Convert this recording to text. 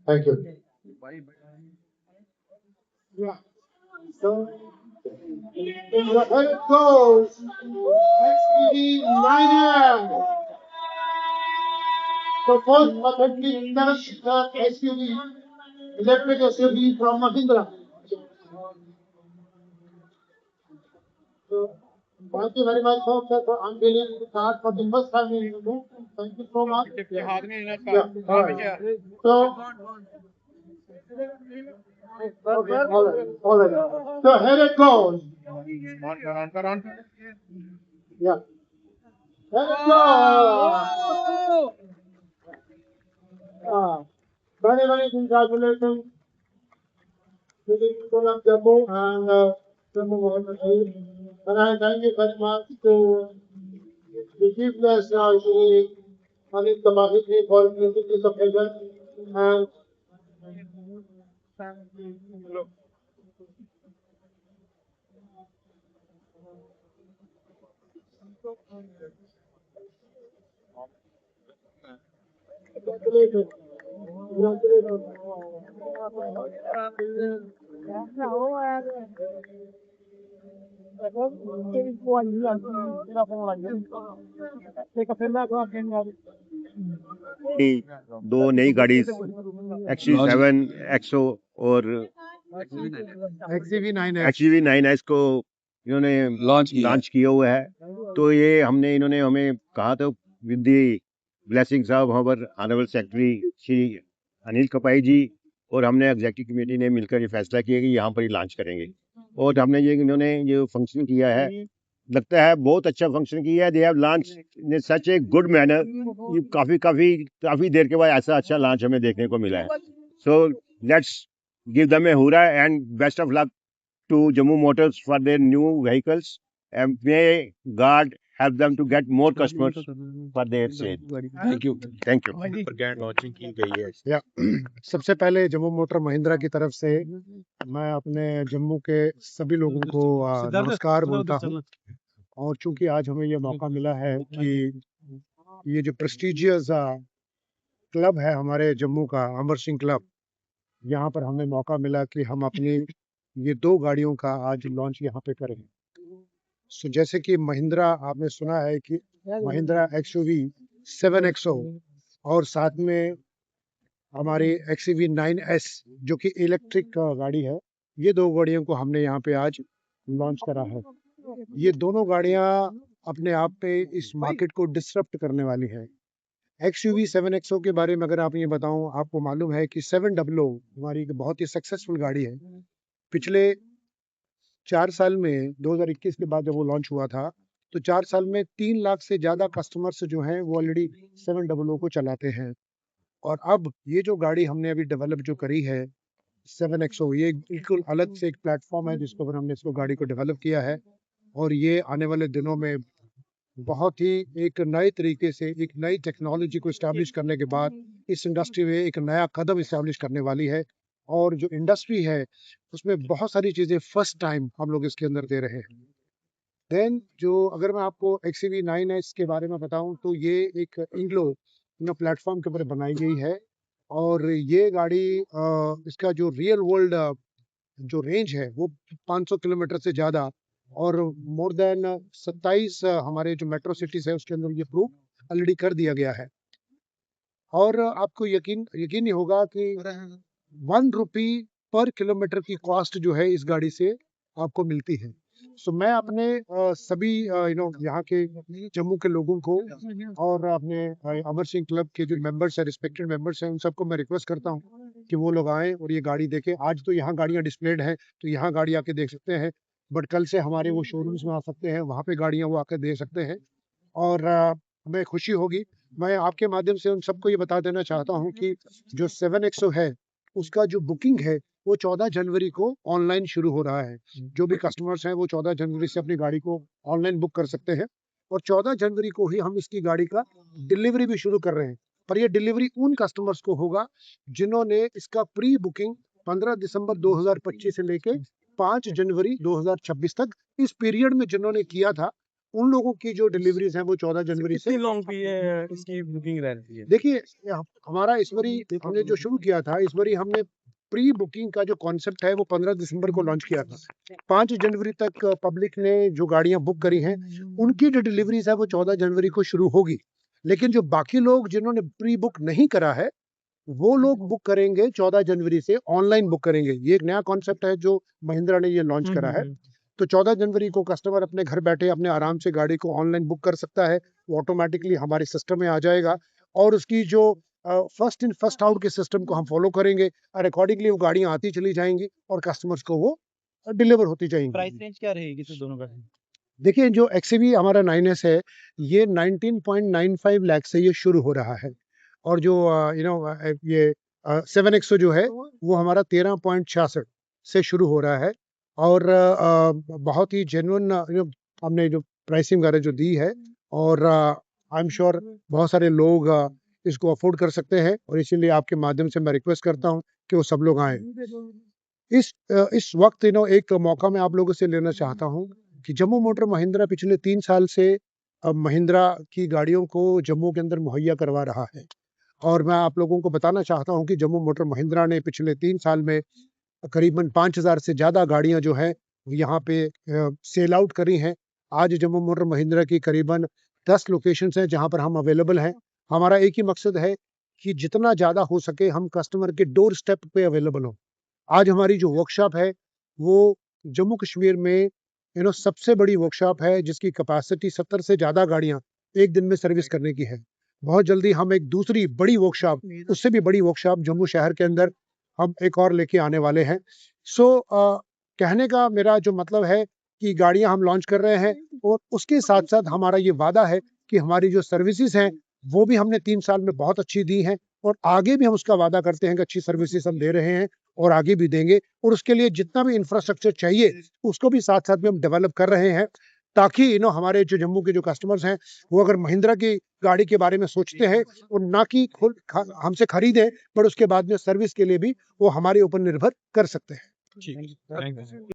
Thank you. Yeah. So here it goes. XPV 9M. The first authentic seven-seater SUV, electric SUV from Mahindra. So, thank you very much, folks, for unveiling the car for the first time in India. Thank you so much. Yeah. All right. So, okay, all right. So here it goes. Yeah. Here it goes. Many, many congratulations to the people of Jammu and Jammu Mohammed. And I thank you very much to the chief guest, Shri Anil Tamahiti, for making this occasion. And congratulations. Congratulations. दो नई गाड़ी XC launch 7 एक्सो और XCV 9S. XUV 9S को इन्होंने launch किया launch किया हुआ है। तो ये इन्होंने हमें कहा था विद दी ब्लेसिंग्स ऑफ हमारे ऑनरेबल सेक्रेटरी श्री अनिल कपाई जी, और हमने एग्जीक्यूटिव कमेटी ने मिलकर ये फैसला किया कि यहाँ पर ही लॉन्च करेंगे। और हमने इन्होंने जो फंक्शन किया है, लगता है बहुत अच्छा फंक्शन किया है। They have launch in such a good manner. काफी देर के बाद ऐसा अच्छा लॉन्च हमें देखने को मिला है। So let's give them a hurrah and best of luck to Jammu Motors for their new vehicles, and may God help them to get more customers for their sale. Thank you Thank you. Brand launching की गई है। या सबसे पहले Jammu motor Mahindra की तरफ से मैं अपने जम्मू के सभी लोगों को नमस्कार बोलता हूं। और चूंकि आज हमें ये मौका मिला है कि ये जो प्रेस्टिजियस क्लब है हमारे जम्मू का, अमर सिंह क्लब, यहाँ पर हमें मौका मिला कि हम अपनी ये दो गाड़ियों का आज लॉन्च यहाँ पे करें। सो जैसे कि महिंद्रा, आपने सुना है कि महिंद्रा XUV 7XO और साथ में हमारी XUV 9S जो कि इलेक्ट्रिक गाड़ी है, ये दो गाड़ियों को हमने यहाँ पे आज लॉन्च करा है। ये दोनों गाड़ियाँ अपने आप पे इस मार्केट को डिसरप्ट करने वाली है। XUV 7XO के बारे में अगर आप ये बताऊं, आपको मालूम है कि 700 हमारी एक बहुत ही सक्सेसफुल गाड़ी है। पिछले 4 साल में 2021 के बाद जब वो लॉन्च हुआ था, तो 4 साल में 3 लाख से ज़्यादा कस्टमर्स जो हैं वो ऑलरेडी 700 को चलाते हैं। और अब ये जो गाड़ी हमने अभी डेवलप जो करी है 7XO, ये बिल्कुल अलग से एक प्लेटफॉर्म है जिसके ऊपर हमने इसको गाड़ी को डेवलप किया है। और ये आने वाले दिनों में बहुत ही एक नए तरीके से एक नई टेक्नोलॉजी को इस्टेब्लिश करने के बाद इस इंडस्ट्री में एक नया कदम इस्टेब्लिश करने वाली है। और जो इंडस्ट्री है उसमें बहुत सारी चीज़ें फर्स्ट टाइम हम लोग इसके अंदर दे रहे हैं। देन जो अगर मैं आपको XUV 9S के बारे में बताऊं, तो ये एक इंग्लो प्लेटफॉर्म के ऊपर बनाई गई है। और ये गाड़ी इसका जो रियल वर्ल्ड जो रेंज है वो 500 किलोमीटर से ज़्यादा, और मोर देन 27 हमारे जो मेट्रो सिटीज़ है उसके अंदर ये प्रूव ऑलरेडी कर दिया गया है। और आपको यकीन नहीं होगा कि 1 रुपी पर किलोमीटर की कॉस्ट जो है इस गाड़ी से आपको मिलती है। सो मैं अपने सभी यहाँ के जम्मू के लोगों को और अपने अमर सिंह क्लब के जो मेंबर्स हैं, रिस्पेक्टेड मेंबर्स हैं, उन सबको मैं रिक्वेस्ट करता हूँ कि वो लोग आएँ और ये गाड़ी देखें। आज तो यहाँ गाड़ियाँ डिस्प्लेड हैं, तो यहाँ गाड़ी आके देख सकते हैं, बट कल से हमारे वो शोरूम्स में आ सकते हैं, वहाँ पे गाड़ियाँ वो आकर देख सकते हैं। और हमें खुशी होगी। मैं आपके माध्यम से उन सबको ये बता देना चाहता हूँ कि जो 7XO है उसका जो बुकिंग है वो 14 जनवरी को ऑनलाइन शुरू हो रहा है। जो भी कस्टमर्स हैं वो 14 जनवरी से अपनी गाड़ी को ऑनलाइन बुक कर सकते हैं। और 14 जनवरी को ही हम इसकी गाड़ी का डिलीवरी भी शुरू कर रहे हैं। पर ये डिलीवरी उन कस्टमर्स को होगा जिन्होंने इसका प्री बुकिंग 15 दिसंबर 2025 से लेके 5 जनवरी 2026 तक इस पीरियड में जिन्होंने किया था, उन लोगों की जो डिलीवरीज हैं वो 14 जनवरी से कितनी लॉन्ग भी है इसकी बुकिंग रहती है? देखिए हमारा इस बारी हमने जो शुरू किया था, इस बारी हमने प्री बुकिंग का जो कॉन्सेप्ट है वो 15 दिसंबर को लॉन्च किया था। 5 जनवरी तक पब्लिक ने जो गाड़ियां बुक करी हैं उनकी जो डिलीवरीज है वो 14 जनवरी को शुरू होगी। लेकिन जो बाकी लोग जिन्होंने प्री बुक नहीं करा है वो लोग बुक करेंगे 14 जनवरी से, ऑनलाइन बुक करेंगे। ये एक नया कॉन्सेप्ट है जो महिंद्रा ने ये लॉन्च करा है। तो 14 जनवरी को कस्टमर अपने घर बैठे अपने आराम से गाड़ी को ऑनलाइन बुक कर सकता है। वो ऑटोमेटिकली हमारे सिस्टम में आ जाएगा और उसकी जो फर्स्ट इन फर्स्ट आउट के सिस्टम को हम फॉलो करेंगे और अकॉर्डिंगली वो गाड़ियां आती चली जाएंगी और कस्टमर्स को वो डिलीवर होती जाएंगी। प्राइस रेंज क्या रहेगी तो दोनों का? देखिए जो XUV हमारा 9S है ये 19.95 लाख से ये शुरू हो रहा है और जो ये 7XO जो है वो हमारा 13.66 से शुरू हो रहा है और बहुत ही जेन्युइन हमने जो प्राइसिंग वगैरह जो दी है और आई एम श्योर बहुत सारे लोग इसको अफोर्ड कर सकते हैं और इसीलिए आपके माध्यम से मैं रिक्वेस्ट करता हूँ कि वो सब लोग आए। इस वक्त एक मौका मैं आप लोगों से लेना चाहता हूँ कि जम्मू मोटर महिंद्रा पिछले 3 साल से महिंद्रा की गाड़ियों को जम्मू के अंदर मुहैया करवा रहा है और मैं आप लोगों को बताना चाहता हूं कि जम्मू मोटर महिंद्रा ने पिछले 3 साल में करीबन 5000 से ज़्यादा गाड़ियां जो है यहाँ पे सेल आउट करी हैं। आज जम्मू मोटर महिंद्रा की करीबन 10 लोकेशंस हैं जहां पर हम अवेलेबल हैं। हमारा एक ही मकसद है कि जितना ज़्यादा हो सके हम कस्टमर के डोर स्टेप पे अवेलेबल हों। आज हमारी जो वर्कशॉप है वो जम्मू कश्मीर में सबसे बड़ी वर्कशॉप है जिसकी कैपेसिटी 70 से ज़्यादा गाड़ियां एक दिन में सर्विस करने की है। बहुत जल्दी हम एक दूसरी बड़ी वर्कशॉप, उससे भी बड़ी वर्कशॉप जम्मू शहर के अंदर हम एक और लेके आने वाले हैं। कहने का मेरा जो मतलब है कि गाड़ियां हम लॉन्च कर रहे हैं और उसके साथ साथ हमारा ये वादा है कि हमारी जो सर्विसेज हैं वो भी हमने 3 साल में बहुत अच्छी दी हैं और आगे भी हम उसका वादा करते हैं कि अच्छी सर्विसेज हम दे रहे हैं और आगे भी देंगे और उसके लिए जितना भी इंफ्रास्ट्रक्चर चाहिए उसको भी साथ साथ में हम डेवलप कर रहे हैं ताकि हमारे जो जम्मू के जो कस्टमर्स हैं वो अगर महिंद्रा की गाड़ी के बारे में सोचते हैं और ना कि खुद हमसे खरीदें पर उसके बाद में सर्विस के लिए भी वो हमारे ऊपर निर्भर कर सकते हैं। ठीक है, थैंक यू।